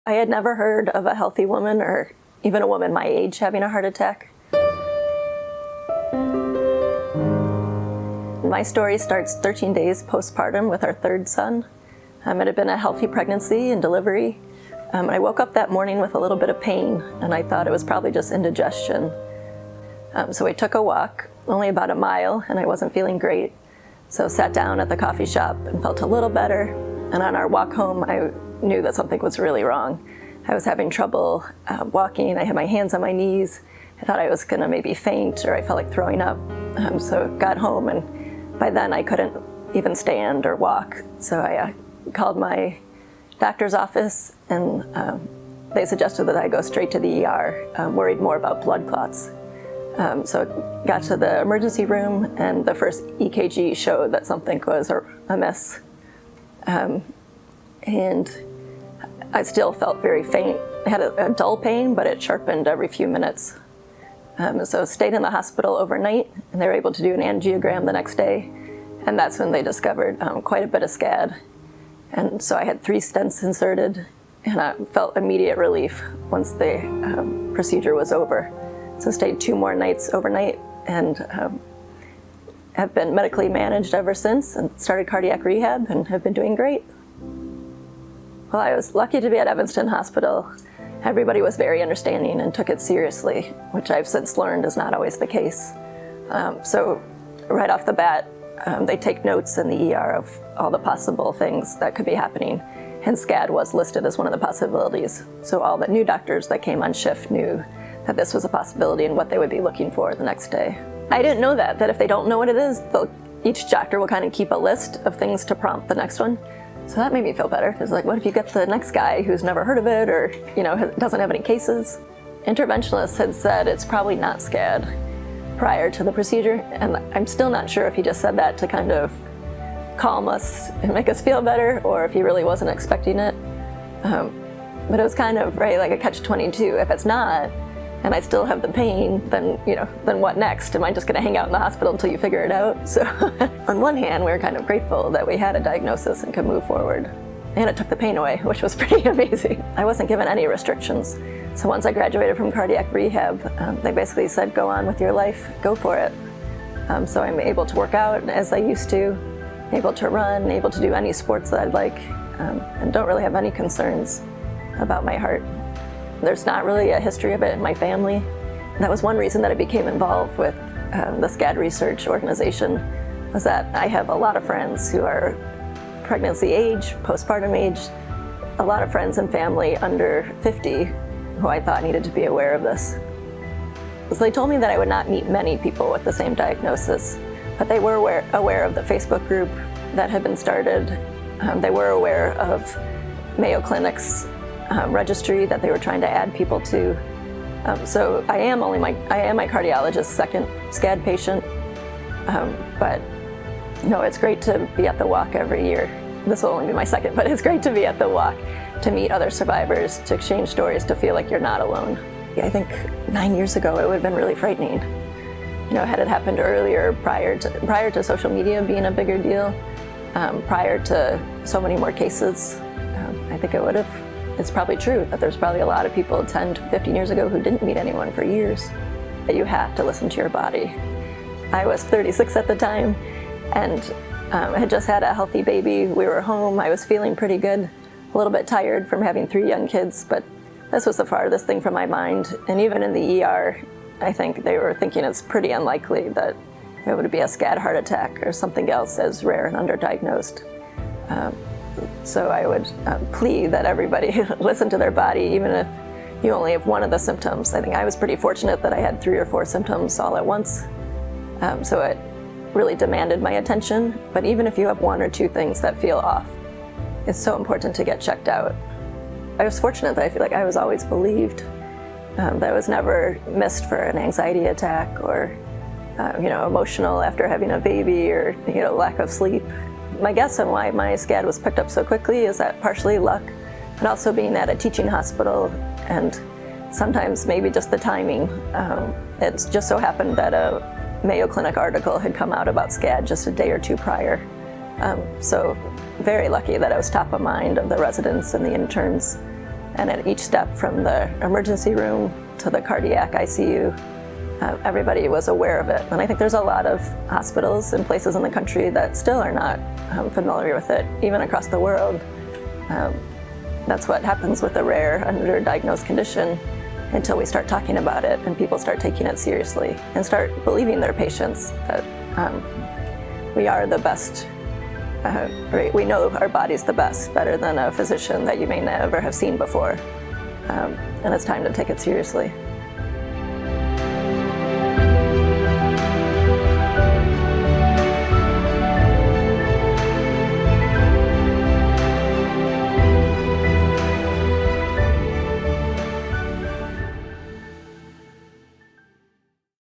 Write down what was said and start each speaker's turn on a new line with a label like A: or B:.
A: I had never heard of a healthy woman or even a woman my age having a heart attack. My story starts 13 days postpartum with our third son. It had been a healthy pregnancy and delivery. I woke up that morning with a little bit of pain, and I thought it was probably just indigestion. So we took a walk, only about a mile, and I wasn't feeling great. So sat down at the coffee shop and felt a little better. And on our walk home, I knew that something was really wrong. I was having trouble walking. I had my hands on my knees. I thought I was gonna maybe faint, or I felt like throwing up. So got home, and by then I couldn't even stand or walk. So I called my doctor's office, and they suggested that I go straight to the ER, worried more about blood clots. So got to the emergency room, and the first EKG showed that something was amiss. And I still felt very faint. I had a dull pain, but it sharpened every few minutes. So stayed in the hospital overnight, and they were able to do an angiogram the next day, and that's when they discovered quite a bit of SCAD. And so I had 3 stents inserted, and I felt immediate relief once the procedure was over. So stayed 2 more nights overnight, and have been medically managed ever since, and started cardiac rehab and have been doing great. Well, I was lucky to be at Evanston Hospital. Everybody was very understanding and took it seriously, which I've since learned is not always the case. So right off the bat, they take notes in the ER of all the possible things that could be happening, and SCAD was listed as one of the possibilities. So all the new doctors that came on shift knew that this was a possibility and what they would be looking for the next day. I didn't know that if they don't know what it is, each doctor will kind of keep a list of things to prompt the next one. So that made me feel better, because like, what if you get the next guy who's never heard of it, or doesn't have any cases? Interventionalists had said it's probably not SCAD prior to the procedure, and I'm still not sure if he just said that to kind of calm us and make us feel better, or if he really wasn't expecting it. But it was kind of, right, like a catch-22. If it's not, and I still have the pain, then what next? Am I just gonna hang out in the hospital until you figure it out? So on one hand, we were kind of grateful that we had a diagnosis and could move forward. And it took the pain away, which was pretty amazing. I wasn't given any restrictions. So once I graduated from cardiac rehab, they basically said, go on with your life, go for it. So I'm able to work out as I used to, able to run, able to do any sports that I'd like, and don't really have any concerns about my heart. There's not really a history of it in my family. That was one reason that I became involved with the SCAD research organization, was that I have a lot of friends who are pregnancy age, postpartum age, a lot of friends and family under 50 who I thought needed to be aware of this. So they told me that I would not meet many people with the same diagnosis, but they were aware of the Facebook group that had been started. They were aware of Mayo Clinic's registry that they were trying to add people to. So I am my cardiologist's second SCAD patient, but it's great to be at the walk every year. This will only be my second, but it's great to be at the walk, to meet other survivors, to exchange stories, to feel like you're not alone. I think 9 years ago it would have been really frightening. Had it happened earlier, prior to social media being a bigger deal, prior to so many more cases, I think it would have. It's probably true that there's probably a lot of people 10 to 15 years ago who didn't meet anyone for years. That you have to listen to your body. I was 36 at the time, and had just had a healthy baby. We were home. I was feeling pretty good, a little bit tired from having 3 young kids, but this was the farthest thing from my mind. And even in the ER, I think they were thinking it's pretty unlikely that it would be a SCAD heart attack or something else as rare and underdiagnosed. So I would plead that everybody listen to their body, even if you only have one of the symptoms. I think I was pretty fortunate that I had 3 or 4 symptoms all at once. So it really demanded my attention. But even if you have 1 or 2 things that feel off, it's so important to get checked out. I was fortunate that I feel like I was always believed. That I was never missed for an anxiety attack or emotional after having a baby, or lack of sleep. My guess on why my SCAD was picked up so quickly is that partially luck, but also being at a teaching hospital, and sometimes maybe just the timing. It's just so happened that a Mayo Clinic article had come out about SCAD just a day or 2 prior. So very lucky that I was top of mind of the residents and the interns. And at each step, from the emergency room to the cardiac ICU, everybody was aware of it. And I think there's a lot of hospitals and places in the country that still are not familiar with it, even across the world. That's what happens with a rare, underdiagnosed condition until we start talking about it and people start taking it seriously and start believing their patients that we are the best. Right? We know our body's the best, better than a physician that you may never have seen before. And it's time to take it seriously.